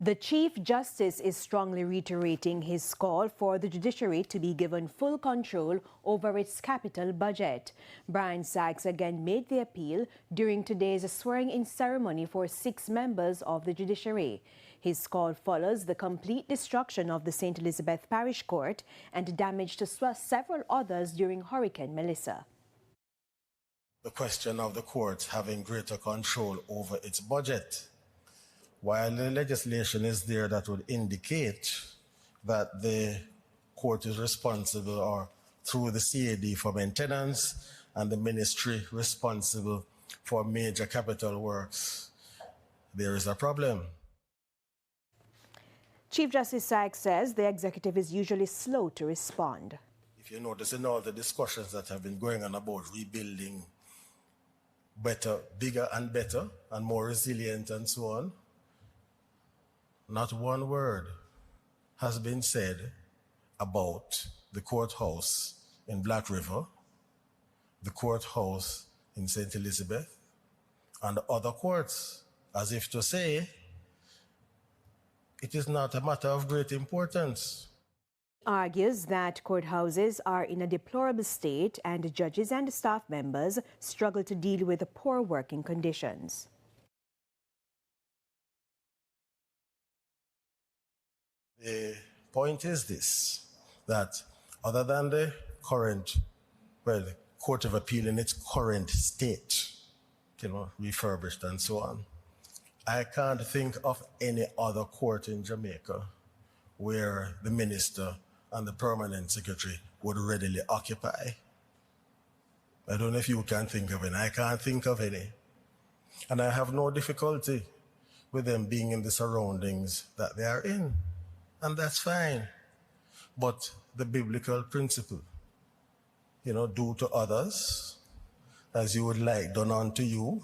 The Chief Justice is strongly reiterating his call for the judiciary to be given full control over its capital budget. Brian Sykes again made the appeal during today's swearing-in ceremony for 6 members of the judiciary. His call follows the complete destruction of the St. Elizabeth Parish Court and damage to several others during Hurricane Melissa. The question of the court having greater control over its budget. While the legislation is there that would indicate that the court is responsible or through the CAD for maintenance and the ministry responsible for major capital works, there is a problem. Chief Justice Sykes says the executive is usually slow to respond. If you notice in all the discussions that have been going on about rebuilding better, bigger and better and more resilient and so on, not one word has been said about the courthouse in Black River, the courthouse in St. Elizabeth, and other courts, as if to say it is not a matter of great importance. He argues that courthouses are in a deplorable state and judges and staff members struggle to deal with the poor working conditions. The point is this, that other than the current, the Court of Appeal in its current state, refurbished and so on, I can't think of any other court in Jamaica where the minister and the permanent secretary would readily occupy. I don't know if you can think of any. I can't think of any. And I have no difficulty with them being in the surroundings that they are in. And that's fine. But the biblical principle, do to others as you would like done unto you,